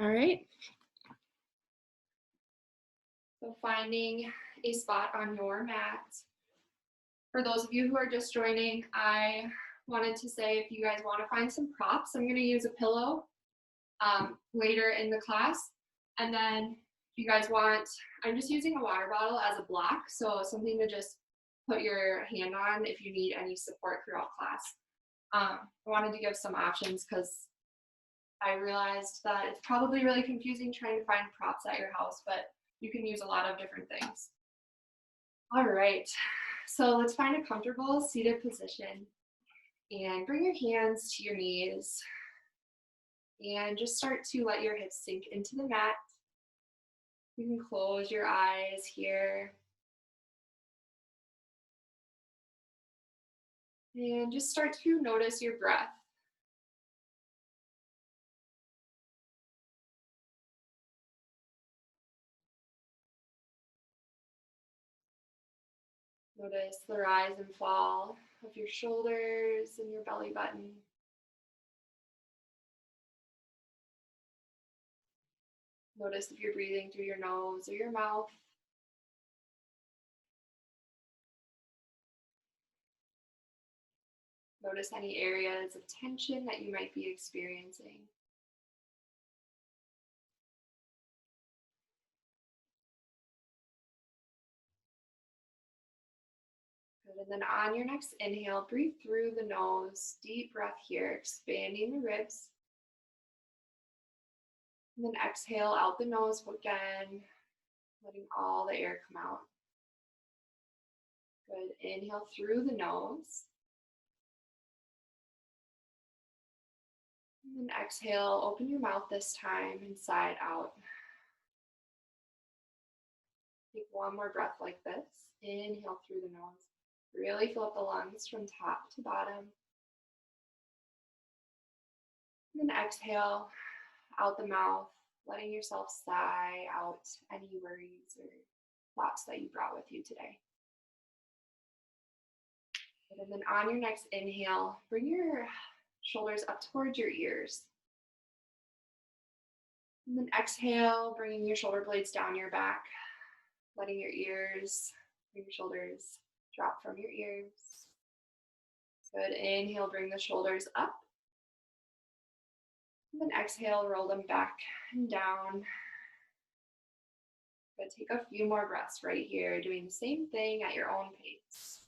All right. So finding a spot on your mat. For those of you who are just joining, I wanted to say if you guys want to find some props, I'm going to use a pillow later in the class. And then if you guys want, I'm just using a water bottle as a block, so something to just put your hand on if you need any support throughout class. I wanted to give some options because I realized that it's probably really confusing trying to find props at your house, but you can use a lot of different things. All right, so let's find a comfortable seated position and bring your hands to your knees and just start to let your hips sink into the mat. You can close your eyes here and just start to notice your breath. Notice the rise and fall of your shoulders and your belly button. Notice if you're breathing through your nose or your mouth. Notice any areas of tension that you might be experiencing. Good. And then on your next inhale, breathe through the nose. Deep breath here, expanding the ribs. And then exhale out the nose again, letting all the air come out. Good. Inhale through the nose. And then exhale, open your mouth this time, inside out. Take one more breath like this. Inhale through the nose. Really fill up the lungs from top to bottom. And then exhale out the mouth, letting yourself sigh out any worries or thoughts that you brought with you today. And then on your next inhale, bring your shoulders up towards your ears. And then exhale, bringing your shoulder blades down your back, letting your ears, your shoulders drop from your ears. Good. Inhale, bring the shoulders up. And then exhale, roll them back and down. Good. Take a few more breaths right here, doing the same thing at your own pace.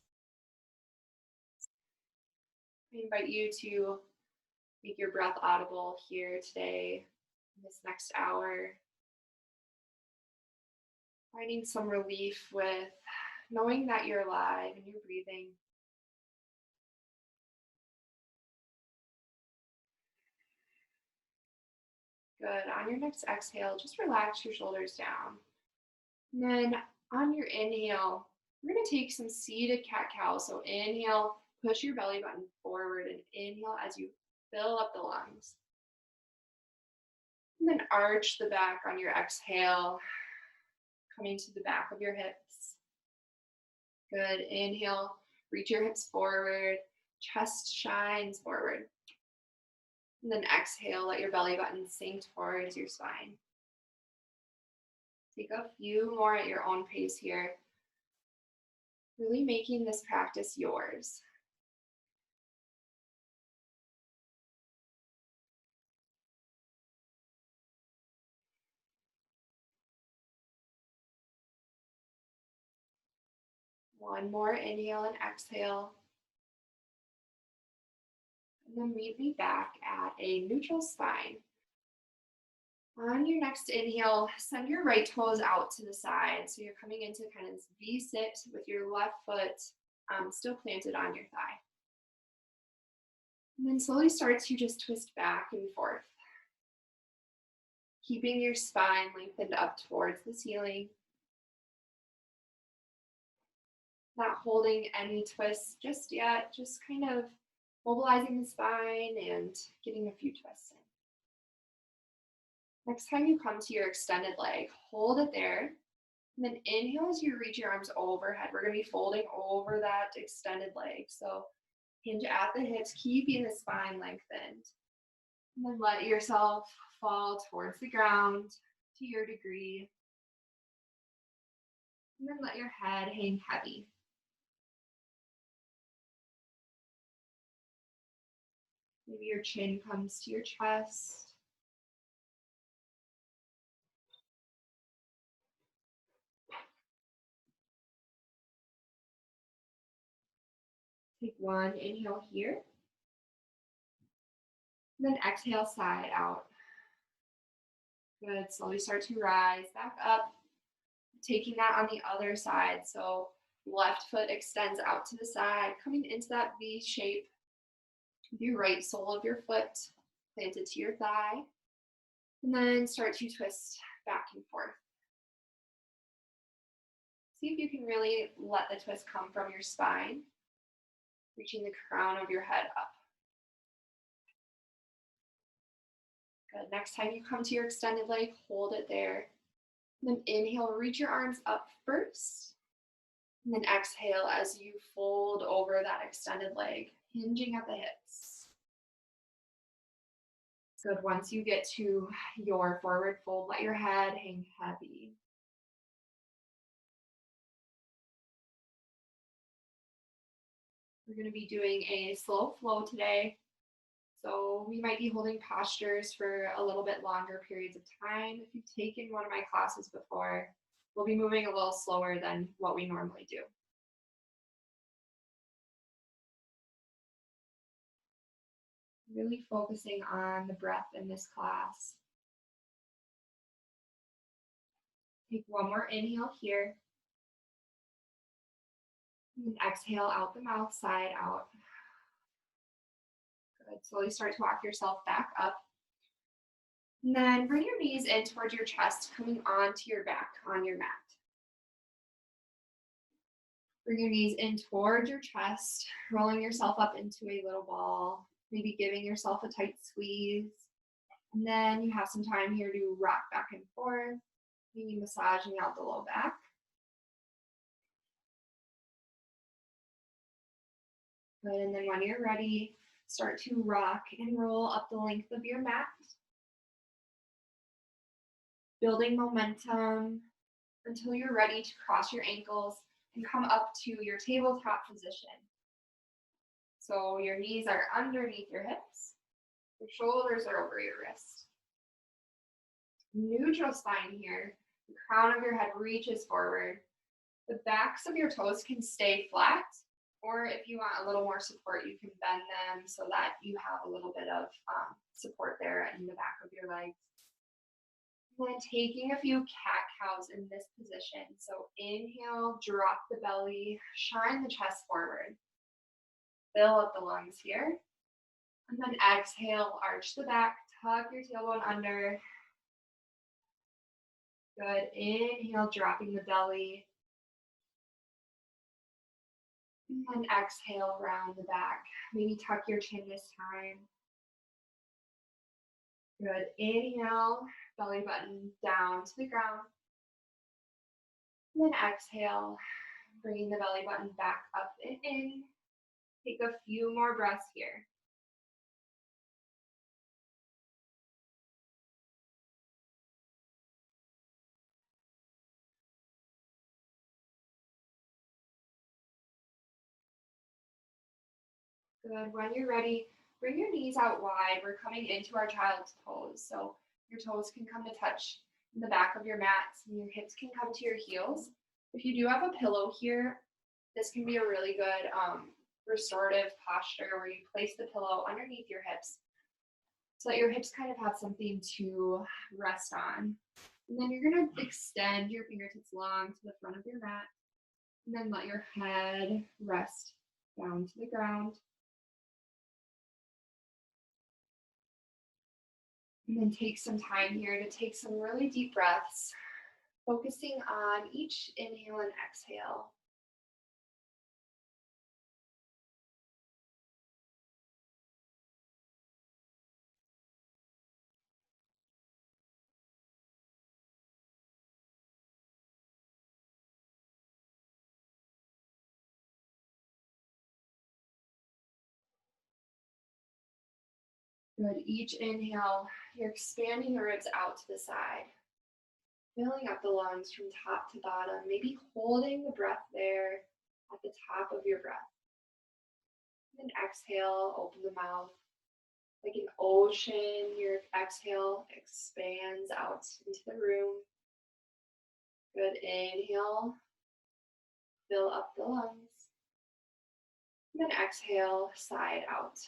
I invite you to make your breath audible here today, in this next hour. Finding some relief with knowing that you're alive and you're breathing. Good. On your next exhale, just relax your shoulders down. And then on your inhale, we're going to take some seated cat-cow. So inhale, push your belly button forward, and inhale as you fill up the lungs. And then arch the back on your exhale, coming to the back of your hips. Good. Inhale, reach your hips forward, chest shines forward. And then exhale, let your belly button sink towards your spine. Take a few more at your own pace here, really making this practice yours. One more inhale and exhale. And then meet me back at a neutral spine. On your next inhale, send your right toes out to the side. So you're coming into kind of this V-sit with your left foot still planted on your thigh. And then slowly start to just twist back and forth, keeping your spine lengthened up towards the ceiling. Not holding any twists just yet, just kind of mobilizing the spine and getting a few twists in. Next time you come to your extended leg, hold it there. And then inhale as you reach your arms overhead. We're going to be folding over that extended leg. So hinge at the hips, keeping the spine lengthened. And then let yourself fall towards the ground to your degree. And then let your head hang heavy. Maybe your chin comes to your chest. Take one inhale here. And then exhale, side out. Good. Slowly start to rise back up. Taking that on the other side. So left foot extends out to the side, coming into that V shape with your right sole of your foot planted to your thigh. And then start to twist back and forth. See if you can really let the twist come from your spine, reaching the crown of your head up. Good. Next time you come to your extended leg, hold it there. And then inhale, reach your arms up first. And then exhale as you fold over that extended leg, hinging at the hips. Good. Once you get to your forward fold, let your head hang heavy. We're going to be doing a slow flow today. So we might be holding postures for a little bit longer periods of time. If you've taken one of my classes before, we'll be moving a little slower than what we normally do. Really focusing on the breath in this class. Take one more inhale here. And exhale out the mouth, side out. Good. Slowly start to walk yourself back up. And then bring your knees in towards your chest, coming onto your back on your mat. Bring your knees in towards your chest, rolling yourself up into a little ball, maybe giving yourself a tight squeeze. And then you have some time here to rock back and forth, maybe massaging out the low back. Good, and then when you're ready, start to rock and roll up the length of your mat. Building momentum until you're ready to cross your ankles and come up to your tabletop position. So your knees are underneath your hips, your shoulders are over your wrist. Neutral spine here, the crown of your head reaches forward. The backs of your toes can stay flat, or if you want a little more support, you can bend them so that you have a little bit of support there in the back of your legs. And then taking a few cat-cows in this position. So inhale, drop the belly, shine the chest forward. Fill up the lungs here. And then exhale, arch the back, tuck your tailbone under. Good. Inhale, dropping the belly. And then exhale, round the back. Maybe tuck your chin this time. Good. Inhale, belly button down to the ground. And then exhale, bringing the belly button back up and in. Take a few more breaths here. Good. When you're ready, bring your knees out wide. We're coming into our child's pose. So your toes can come to touch the back of your mats and your hips can come to your heels. If you do have a pillow here, this can be a really good restorative posture where you place the pillow underneath your hips so that your hips kind of have something to rest on. And then you're going to extend your fingertips long to the front of your mat and then let your head rest down to the ground. And then take some time here to take some really deep breaths, focusing on each inhale and exhale. Good. Each inhale, you're expanding the ribs out to the side, filling up the lungs from top to bottom, maybe holding the breath there at the top of your breath. And then exhale, open the mouth. Like an ocean, your exhale expands out into the room. Good. Inhale, fill up the lungs. And then exhale, side out.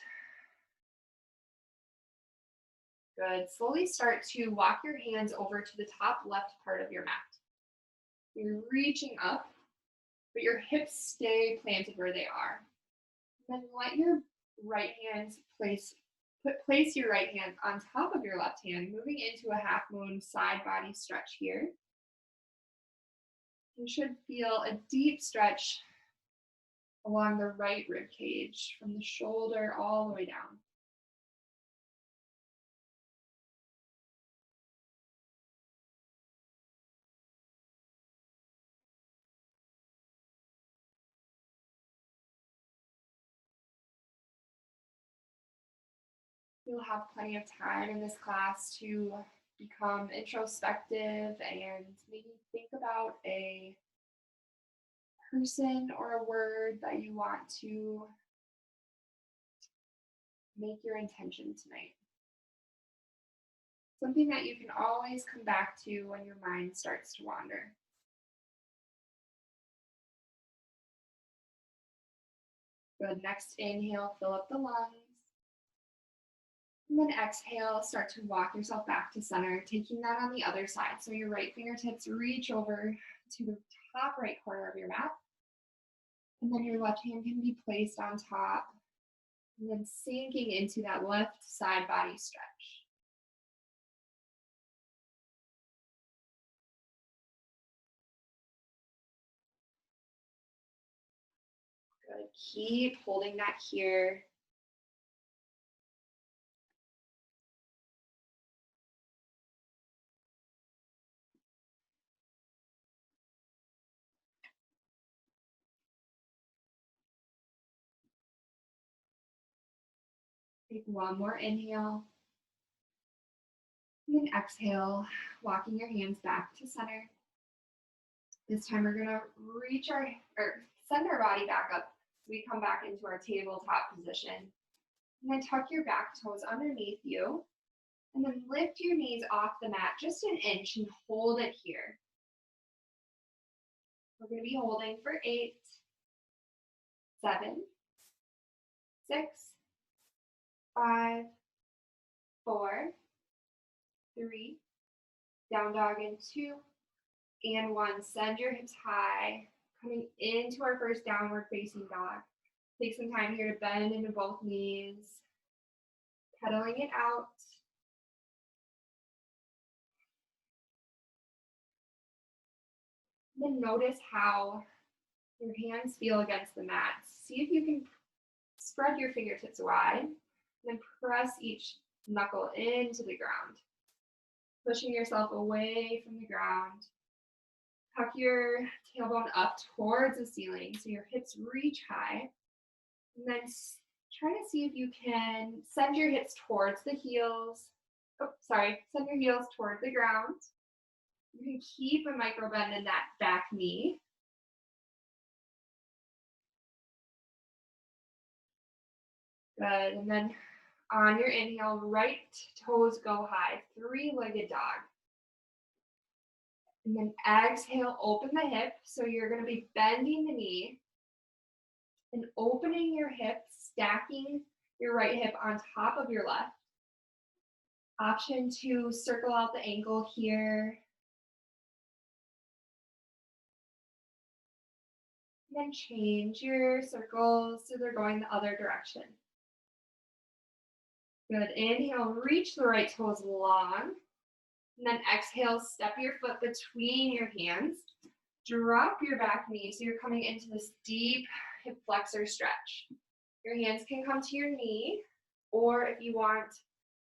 Good. Slowly start to walk your hands over to the top left part of your mat. You're reaching up, but your hips stay planted where they are. Then let your right hand place your right hand on top of your left hand, moving into a half moon side body stretch here. You should feel a deep stretch along the right rib cage from the shoulder all the way down. You'll have plenty of time in this class to become introspective and maybe think about a person or a word that you want to make your intention tonight. Something that you can always come back to when your mind starts to wander. Good. Next inhale, fill up the lungs. And then exhale, start to walk yourself back to center, taking that on the other side. So your right fingertips reach over to the top right corner of your mat. And then your left hand can be placed on top. And then sinking into that left side body stretch. Good. Keep holding that here. Take one more inhale. And then exhale, walking your hands back to center. This time we're gonna send our body back up. We come back into our tabletop position. And then tuck your back toes underneath you. And then lift your knees off the mat just an inch and hold it here. We're gonna be holding for 8, 7, 6, 5, 4, 3, down dog in 2, and 1. Send your hips high, coming into our first downward facing dog. Take some time here to bend into both knees, pedaling it out. And then notice how your hands feel against the mat. See if you can spread your fingertips wide, and then press each knuckle into the ground, pushing yourself away from the ground. Tuck your tailbone up towards the ceiling so your hips reach high. And then try to see if you can send your hips towards the heels. Send your heels towards the ground. You can keep a micro bend in that back knee. Good. And then on your inhale, right toes go high, 3-legged dog. And then exhale, open the hip. So you're going to be bending the knee and opening your hip, stacking your right hip on top of your left. Option to circle out the ankle here. And then change your circles so they're going the other direction. Good. Inhale, reach the right toes long. And then exhale, step your foot between your hands. Drop your back knee so you're coming into this deep hip flexor stretch. Your hands can come to your knee, or if you want,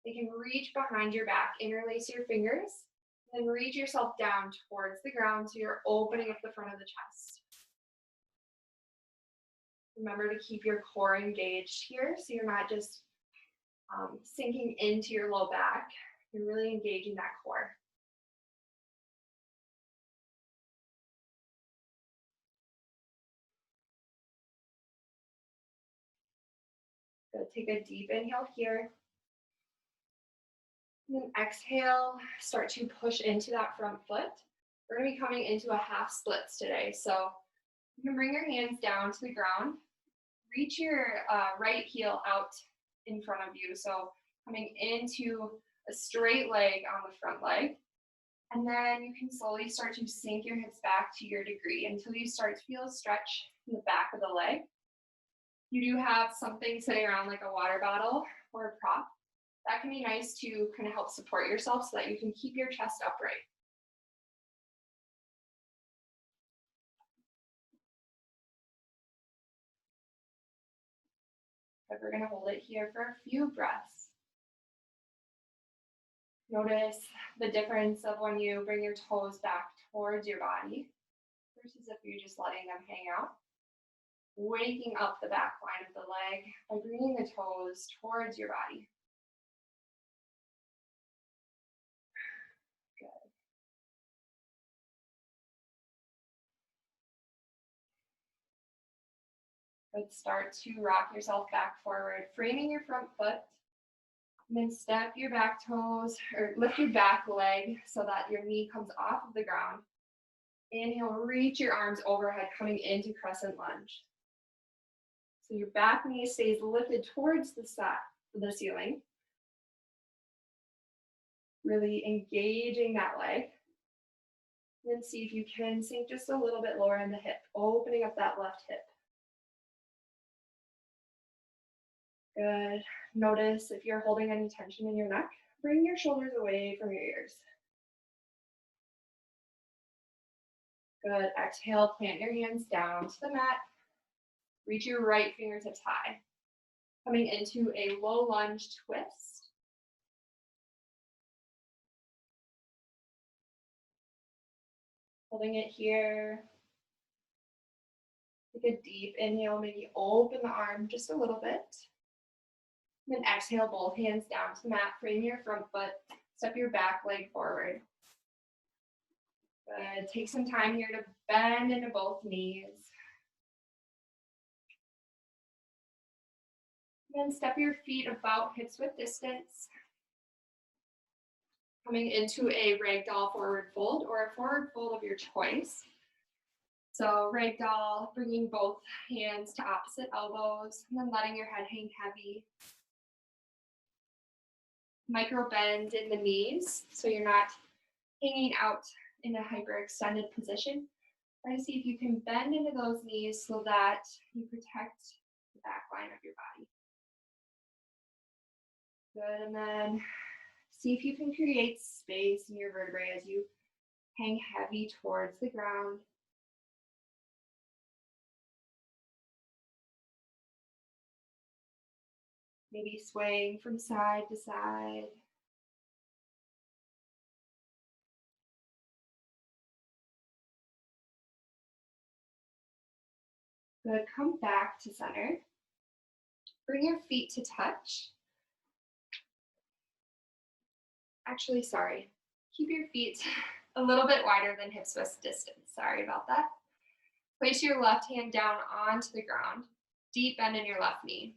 they can reach behind your back, interlace your fingers, and then reach yourself down towards the ground so you're opening up the front of the chest. Remember to keep your core engaged here so you're not just sinking into your low back. You're really engaging that core. Good. Take a deep inhale here. And then exhale, start to push into that front foot. We're going to be coming into a half splits today. So you can bring your hands down to the ground. Reach your right heel out in front of you. So coming into a straight leg on the front leg. And then you can slowly start to sink your hips back to your degree until you start to feel a stretch in the back of the leg. You do have something sitting around like a water bottle or a prop. That can be nice to kind of help support yourself so that you can keep your chest upright. But we're going to hold it here for a few breaths. Notice the difference of when you bring your toes back towards your body versus if you're just letting them hang out. Waking up the back line of the leg by bringing the toes towards your body. Good. Good. Start to rock yourself back forward, framing your front foot. And then step your back toes, or lift your back leg so that your knee comes off of the ground. Inhale, reach your arms overhead, coming into crescent lunge. So your back knee stays lifted towards the ceiling. Really engaging that leg. And then see if you can sink just a little bit lower in the hip, opening up that left hip. Good. Notice if you're holding any tension in your neck, bring your shoulders away from your ears. Good. Exhale, plant your hands down to the mat. Reach your right fingertips high. Coming into a low lunge twist. Holding it here. Take a deep inhale, maybe open the arm just a little bit. Then exhale, both hands down to the mat, frame your front foot, step your back leg forward. Good. Take some time here to bend into both knees. Then step your feet about hips width distance. Coming into a ragdoll forward fold or a forward fold of your choice. So ragdoll, bringing both hands to opposite elbows and then letting your head hang heavy. Micro bend in the knees so you're not hanging out in a hyperextended position. Try to see if you can bend into those knees so that you protect the back line of your body. Good, and then see if you can create space in your vertebrae as you hang heavy towards the ground. Maybe swaying from side to side. Good, come back to center. Bring your feet to touch. Actually, sorry. Keep your feet a little bit wider than hips width distance. Sorry about that. Place your left hand down onto the ground. Deep bend in your left knee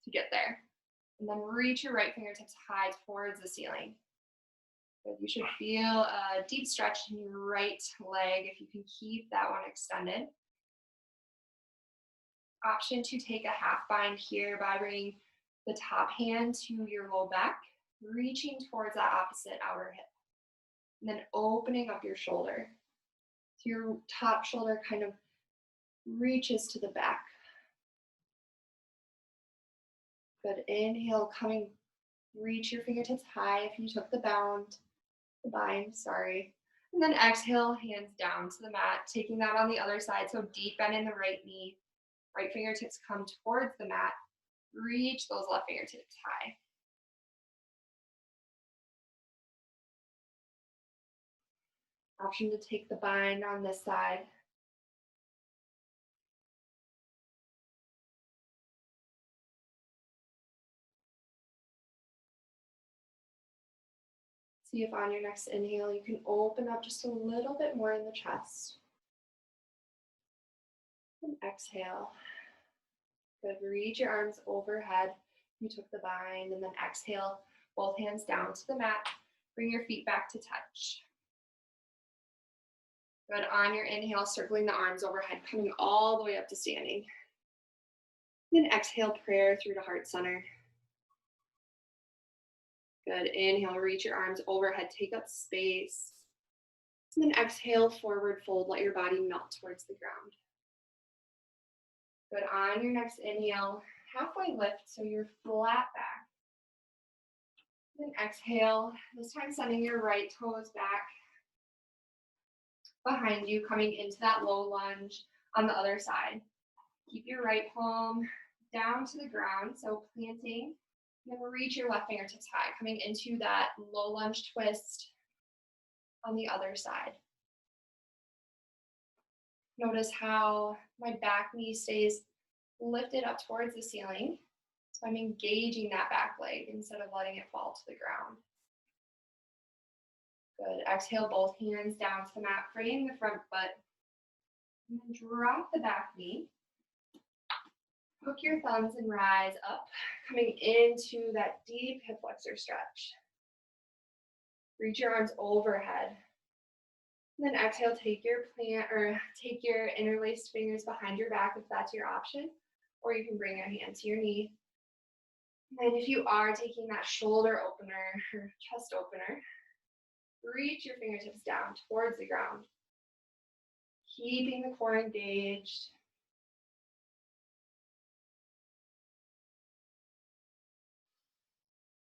to get there. And then reach your right fingertips high towards the ceiling. Good. You should feel a deep stretch in your right leg if you can keep that one extended. Option to take a half bind here by bringing the top hand to your low back, reaching towards that opposite outer hip. And then opening up your shoulder. So your top shoulder kind of reaches to the back. Good. Inhale, reach your fingertips high if you took the bind, sorry. And then exhale, hands down to the mat, taking that on the other side. So deep bend in the right knee. Right fingertips come towards the mat. Reach those left fingertips high. Option to take the bind on this side. See if on your next inhale, you can open up just a little bit more in the chest. And exhale. Good, reach your arms overhead. You took the bind, and then exhale, both hands down to the mat. Bring your feet back to touch. Good, on your inhale, circling the arms overhead, coming all the way up to standing. Then exhale, prayer through to heart center. Good, inhale, reach your arms overhead, take up space. And then exhale, forward fold, let your body melt towards the ground. Good, on your next inhale, halfway lift so you're flat back. Then exhale, this time sending your right toes back behind you, coming into that low lunge on the other side. Keep your right palm down to the ground, so planting. Then reach your left fingertips high, coming into that low lunge twist on the other side. Notice how my back knee stays lifted up towards the ceiling. So I'm engaging that back leg instead of letting it fall to the ground. Good. Exhale, both hands down to the mat, frame the front foot. And then drop the back knee. Hook your thumbs and rise up, coming into that deep hip flexor stretch. Reach your arms overhead. And then exhale, take your interlaced fingers behind your back if that's your option, or you can bring your hand to your knee. And if you are taking that shoulder opener or chest opener, reach your fingertips down towards the ground, keeping the core engaged.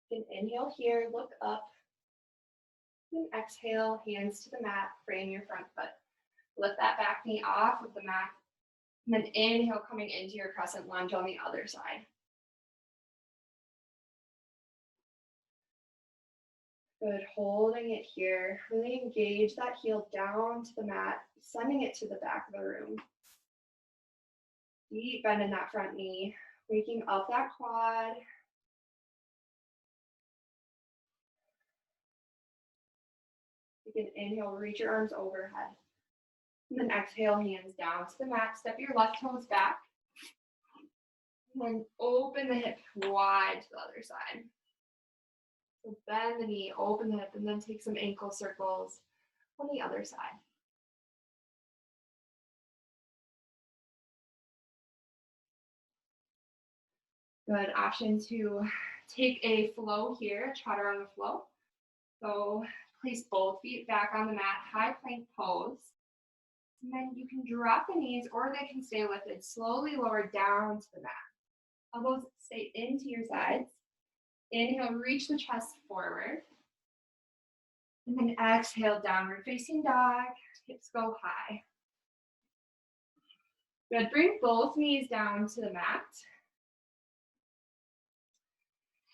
You can inhale here, look up. And exhale, hands to the mat, frame your front foot. Lift that back knee off of the mat. And then inhale, coming into your crescent lunge on the other side. Good, holding it here. Really engage that heel down to the mat, sending it to the back of the room. Deep bend in that front knee, waking up that quad. You can inhale, reach your arms overhead. And then exhale, hands down to the mat. Step your left toes back. And then open the hip wide to the other side. So bend the knee, open the hip, and then take some ankle circles on the other side. Good, option to take a flow here, chatur on the flow. So place both feet back on the mat, high plank pose. And then you can drop the knees or they can stay lifted. Slowly lower down to the mat. Elbows stay into your sides. Inhale, reach the chest forward. And then exhale, downward facing dog. Hips go high. Good, bring both knees down to the mat.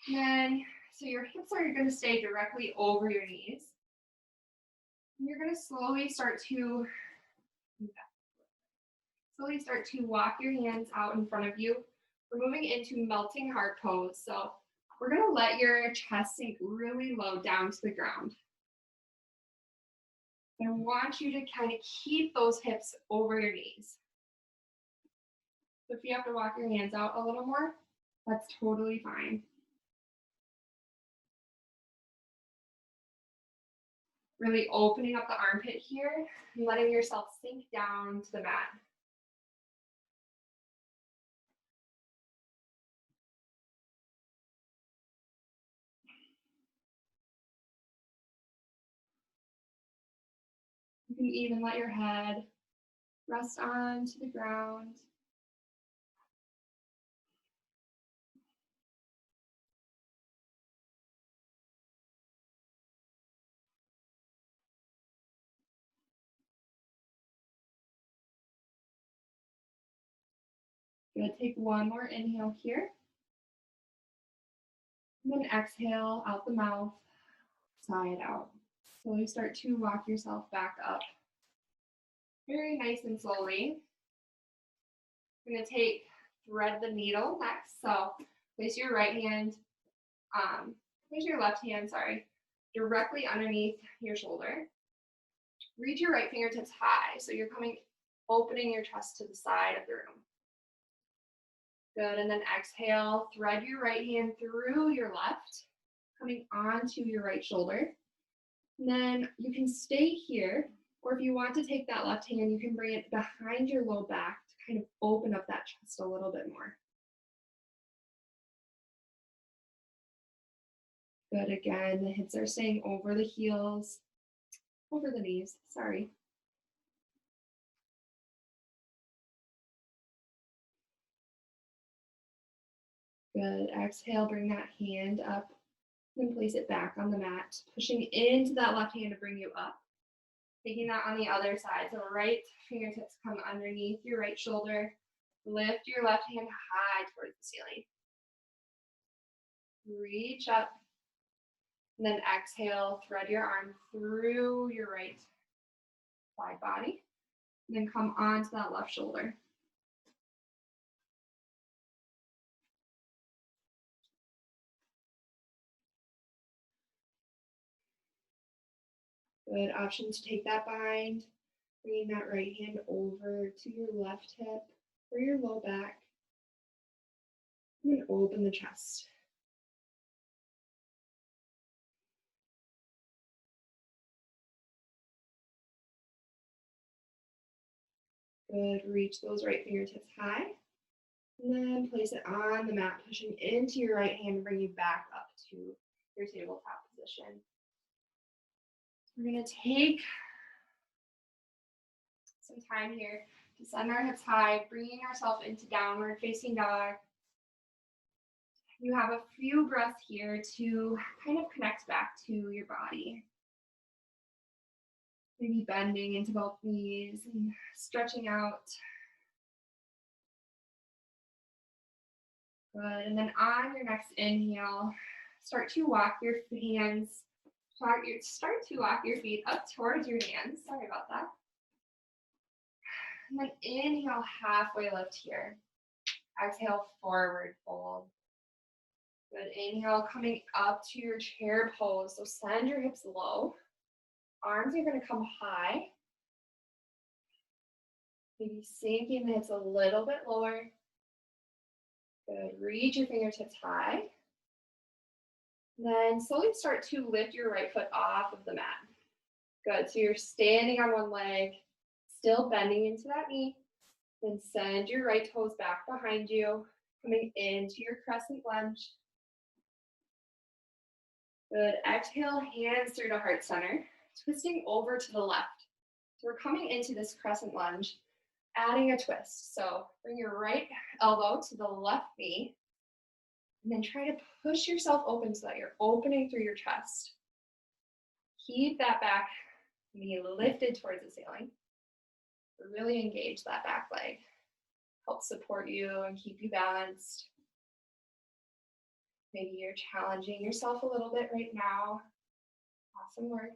And then, so your hips are going to stay directly over your knees. And you're going to slowly start to walk your hands out in front of you. We're moving into melting heart pose. So we're going to let your chest sink really low down to the ground. I want you to kind of keep those hips over your knees. So if you have to walk your hands out a little more, that's totally fine. Really opening up the armpit here and letting yourself sink down to the mat. You can even let your head rest onto the ground. Good, take one more inhale here. And then exhale out the mouth, sigh it out. Slowly start to walk yourself back up. Very nice and slowly. You're gonna thread the needle next. So place your left hand, directly underneath your shoulder. Reach your right fingertips high, so you're opening your chest to the side of the room. Good, and then exhale, thread your right hand through your left, coming onto your right shoulder. And then you can stay here, or if you want to take that left hand, you can bring it behind your low back to kind of open up that chest a little bit more. Good, again, the hips are staying over the heels, over the knees, sorry. Good, exhale, bring that hand up and place it back on the mat, pushing into that left hand to bring you up. Taking that on the other side, so right fingertips come underneath your right shoulder. Lift your left hand high towards the ceiling. Reach up, and then exhale, thread your arm through your right side body, and then come onto that left shoulder. Good option to take that bind, bringing that right hand over to your left hip or your low back, and then open the chest. Good, reach those right fingertips high, and then place it on the mat, pushing into your right hand to bring you back up to your tabletop position. We're gonna take some time here to send our hips high, bringing ourselves into downward facing dog. You have a few breaths here to kind of connect back to your body. Maybe bending into both knees and stretching out. Good, and then on your next inhale, start to walk your hands, start to walk your feet up towards your hands. Sorry about that. And then inhale, halfway lift here. Exhale, forward fold. Good, inhale, coming up to your chair pose. So send your hips low. Arms are gonna come high. Maybe sinking the hips a little bit lower. Good, reach your fingertips high. Then slowly start to lift your right foot off of the mat. Good, so you're standing on one leg, still bending into that knee. Then send your right toes back behind you, coming into your crescent lunge. Good, exhale, hands through to heart center, twisting over to the left. So we're coming into this crescent lunge, adding a twist. So bring your right elbow to the left knee, and then try to push yourself open so that you're opening through your chest. Keep that back knee lifted towards the ceiling. Really engage that back leg. Help support you and keep you balanced. Maybe you're challenging yourself a little bit right now. Awesome work.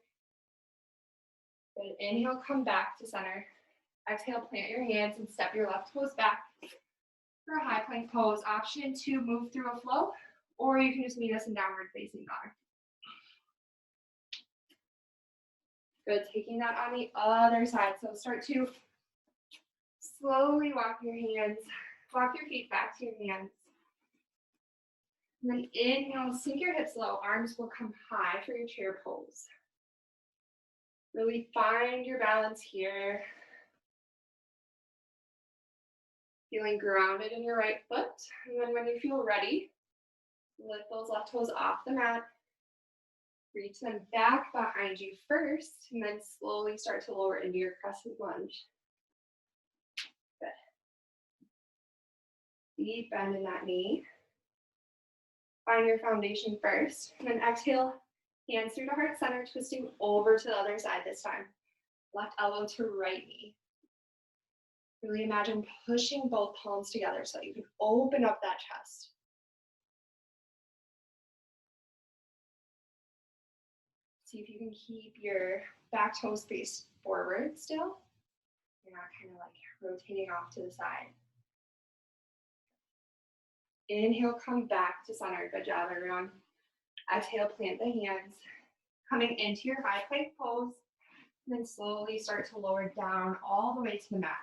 Good, inhale, come back to center. Exhale, plant your hands and step your left toes back for a high plank pose. Option to move through a flow, or you can just meet us in downward facing dog. Good, taking that on the other side. So start to slowly walk your feet back to your hands. And then inhale, sink your hips low. Arms will come high for your chair pose. Really find your balance here. Feeling grounded in your right foot. And then when you feel ready, lift those left toes off the mat. Reach them back behind you first, and then slowly start to lower into your crescent lunge. Good. Deep bend in that knee. Find your foundation first, and then exhale, hands through to heart center, twisting over to the other side this time. Left elbow to right knee. Really imagine pushing both palms together so that you can open up that chest. See if you can keep your back toes faced forward still. You're not kind of like rotating off to the side. Inhale, come back to center. Good job, everyone. Exhale, plant the hands. Coming into your high plank pose, and then slowly start to lower down all the way to the mat.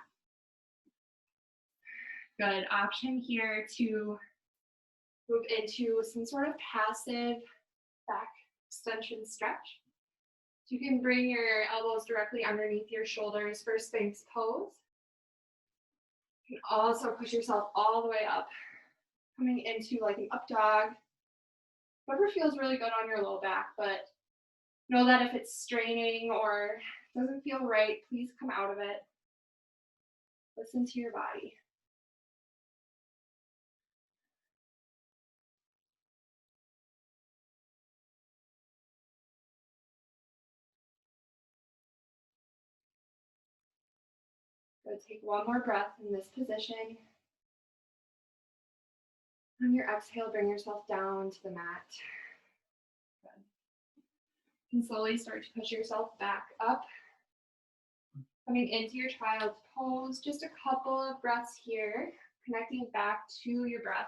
Good option here to move into some sort of passive back extension stretch. You can bring your elbows directly underneath your shoulders for Sphinx pose. You can also push yourself all the way up, coming into like an up dog. Whatever feels really good on your low back, but know that if it's straining or doesn't feel right, please come out of it. Listen to your body. Good. Take one more breath in this position. On your exhale, bring yourself down to the mat. Good. You can slowly start to push yourself back up. Coming into your child's pose, just a couple of breaths here, connecting back to your breath.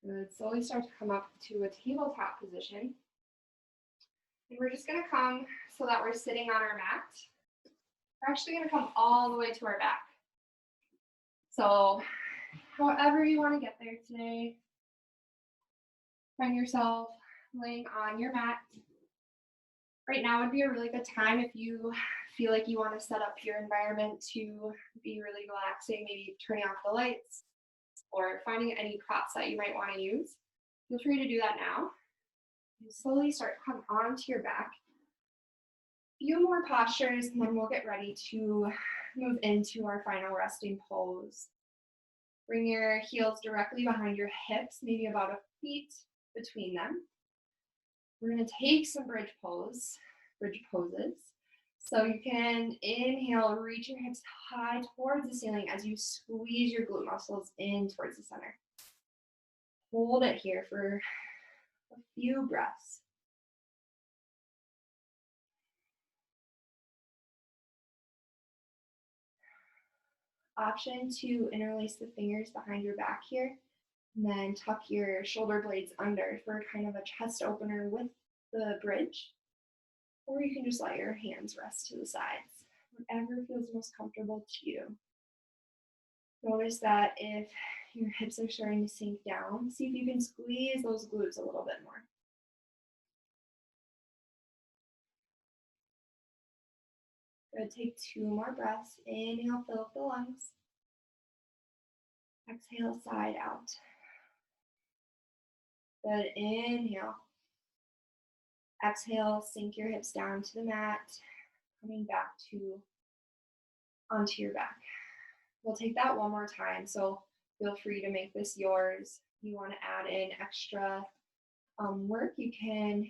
Good. Slowly start to come up to a tabletop position. And we're just going to come so that we're sitting on our mat. We're actually going to come all the way to our back. So however you want to get there today, find yourself laying on your mat. Right now would be a really good time if you feel like you want to set up your environment to be really relaxing, maybe turning off the lights or finding any props that you might want to use. Feel free to do that now. And slowly start to come onto your back. A few more postures, and then we'll get ready to move into our final resting pose. Bring your heels directly behind your hips, maybe about a feet between them. We're going to take some bridge poses. So you can inhale, reach your hips high towards the ceiling as you squeeze your glute muscles in towards the center. Hold it here for a few breaths. Option to interlace the fingers behind your back here, and then tuck your shoulder blades under for kind of a chest opener with the bridge. Or you can just let your hands rest to the sides, whatever feels most comfortable to you. Notice that if your hips are starting to sink down, see if you can squeeze those glutes a little bit more. Good, take 2 more breaths. Inhale, fill up the lungs. Exhale, side out. Good, inhale. Exhale, sink your hips down to the mat, coming back onto your back. We'll take that one more time, so feel free to make this yours. If you want to add in extra work, you can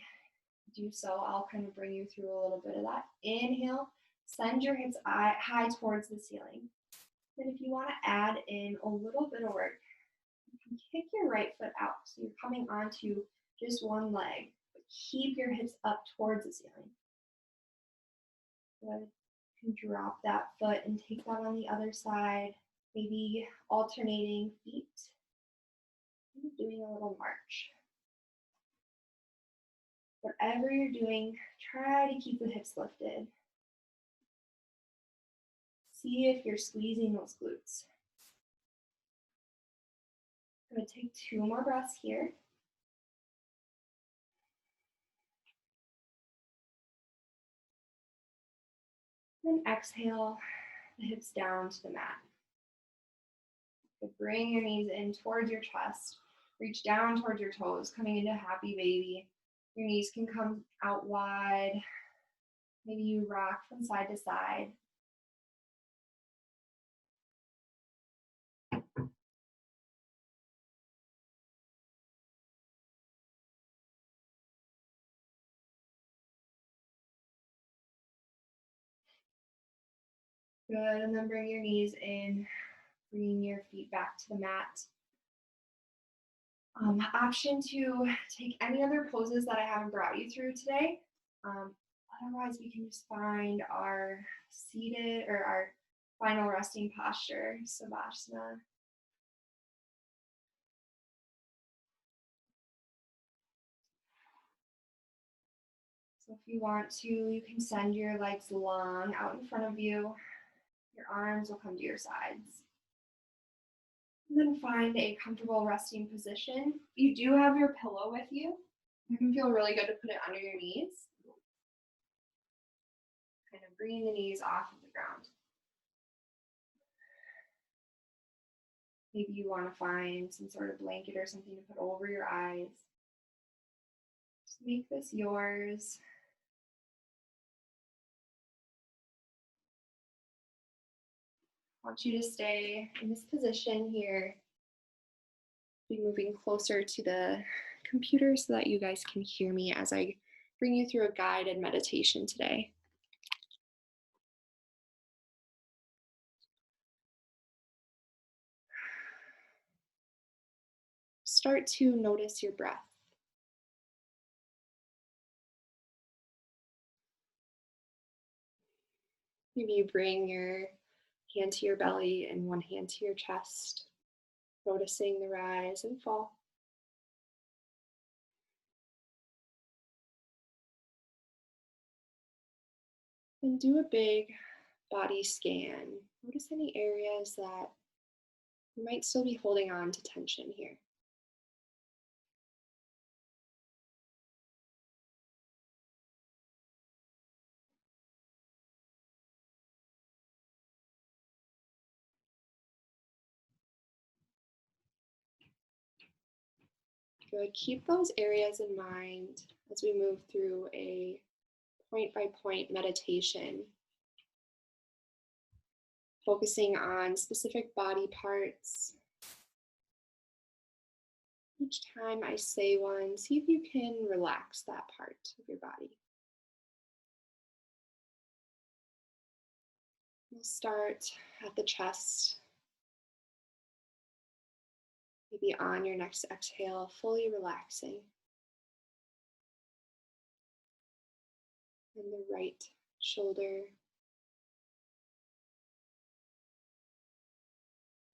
do so. I'll kind of bring you through a little bit of that. Inhale, send your hips high towards the ceiling. Then if you want to add in a little bit of work, you can kick your right foot out. So you're coming onto just one leg, but keep your hips up towards the ceiling. Good. You can drop that foot and take that on the other side, maybe alternating feet, doing a little march. Whatever you're doing, try to keep the hips lifted. See if you're squeezing those glutes. I'm going to take 2 more breaths here. Then exhale the hips down to the mat. So bring your knees in towards your chest. Reach down towards your toes, coming into happy baby. Your knees can come out wide. Maybe you rock from side to side. Good, and then bring your knees in, bringing your feet back to the mat. Option to take any other poses that I haven't brought you through today. Otherwise, we can just find our seated or our final resting posture, Savasana. So if you want to, you can send your legs long out in front of you. Your arms will come to your sides. And then find a comfortable resting position. You do have your pillow with you. It can feel really good to put it under your knees. Kind of bringing the knees off of the ground. Maybe you want to find some sort of blanket or something to put over your eyes. Just make this yours. I want you to stay in this position here. Be moving closer to the computer so that you guys can hear me as I bring you through a guided meditation today. Start to notice your breath. Maybe you bring your hand to your belly and one hand to your chest, noticing the rise and fall. And do a big body scan. Notice any areas that you might still be holding on to tension here. Good. Keep those areas in mind as we move through a point-by-point meditation, focusing on specific body parts. Each time I say one, see if you can relax that part of your body. We'll start at the chest. Maybe on your next exhale, fully relaxing. And the right shoulder,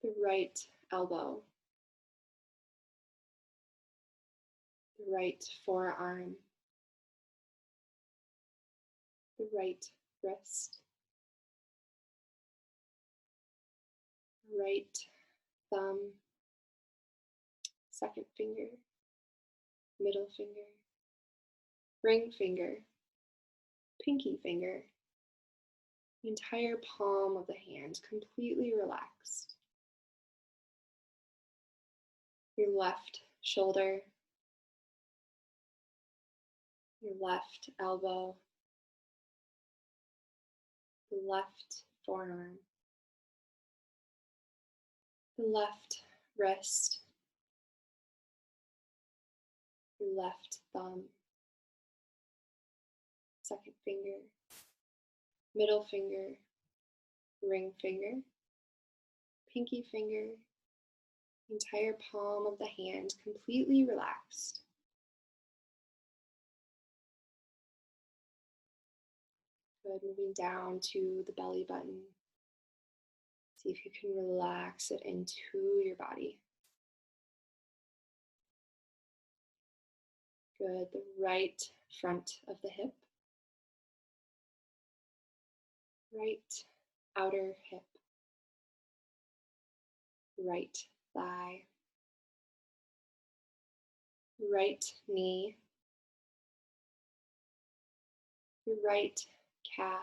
the right elbow, the right forearm, the right wrist, right thumb, second finger, middle finger, ring finger, pinky finger, the entire palm of the hand completely relaxed. Your left shoulder, your left elbow, the left forearm, the left wrist, your left thumb, second finger, middle finger, ring finger, pinky finger, the entire palm of the hand completely relaxed. Good, moving down to the belly button. See if you can relax it into your body. Good, the right front of the hip, right outer hip, right thigh, right knee, your right calf,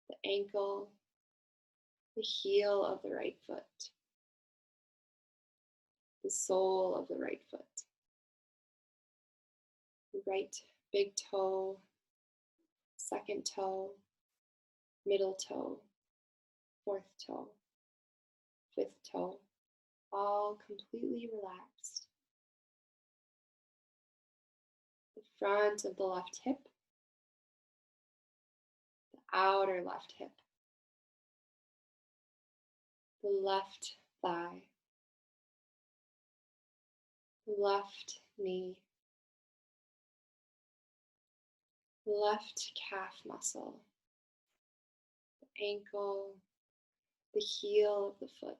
the ankle, the heel of the right foot, the sole of the right foot, the right big toe, second toe, middle toe, fourth toe, fifth toe, all completely relaxed. The front of the left hip, the outer left hip, the left thigh, left knee, left calf muscle, the ankle, the heel of the foot,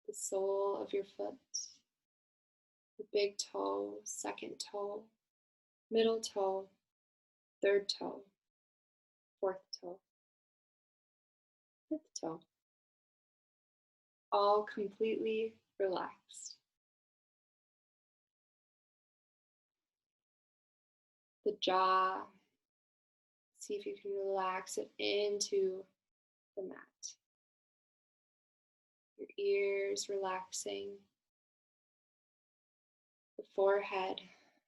the sole of your foot, the big toe, second toe, middle toe, third toe, fourth toe, fifth toe, all completely relaxed. The jaw, see if you can relax it into the mat. Your ears relaxing, the forehead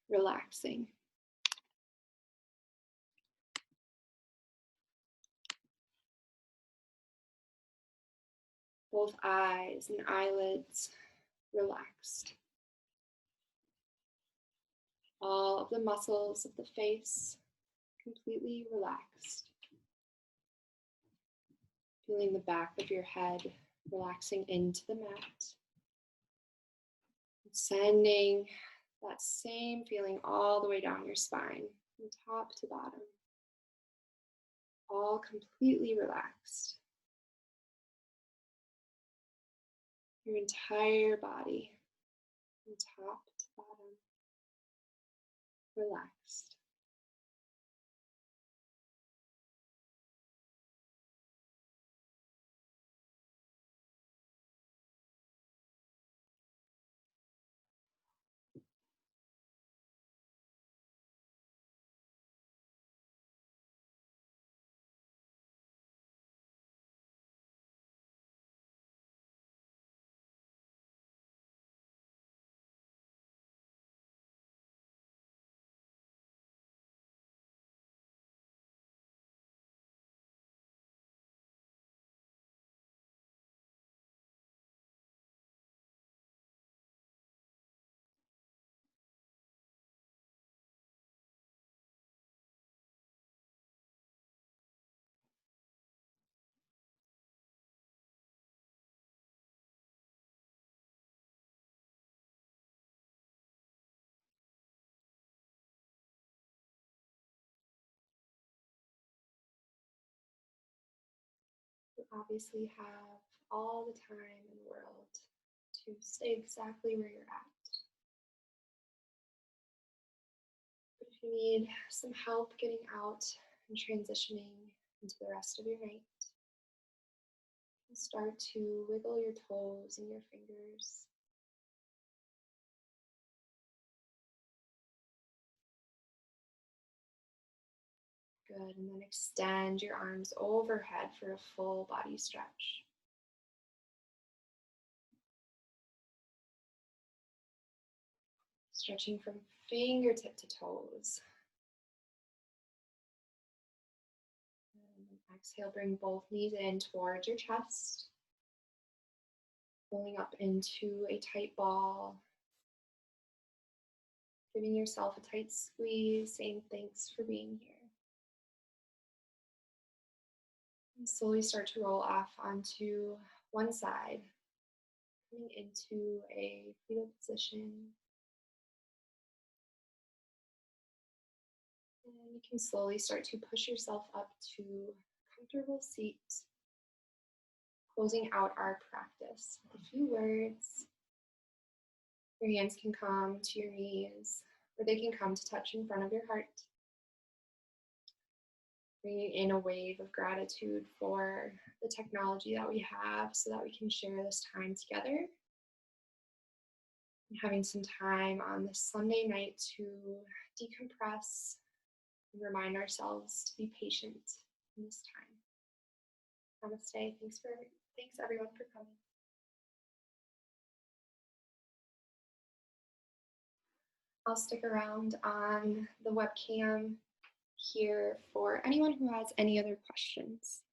relaxing. Both eyes and eyelids relaxed. All of the muscles of the face completely relaxed. Feeling the back of your head relaxing into the mat. Sending that same feeling all the way down your spine, from top to bottom. All completely relaxed. Your entire body, from top to bottom, relaxed. You obviously have all the time in the world to stay exactly where you're at. But if you need some help getting out and transitioning into the rest of your night, you can start to wiggle your toes and your fingers. Good, and then extend your arms overhead for a full body stretch. Stretching from fingertip to toes. And then exhale, bring both knees in towards your chest. Pulling up into a tight ball. Giving yourself a tight squeeze, saying thanks for being here. And slowly start to roll off onto one side, coming into a fetal position. And you can slowly start to push yourself up to a comfortable seat, closing out our practice with a few words. Your hands can come to your knees, or they can come to touch in front of your heart. Bringing in a wave of gratitude for the technology that we have so that we can share this time together. And having some time on this Sunday night to decompress and remind ourselves to be patient in this time. Namaste. Thanks everyone for coming. I'll stick around on the webcam here for anyone who has any other questions.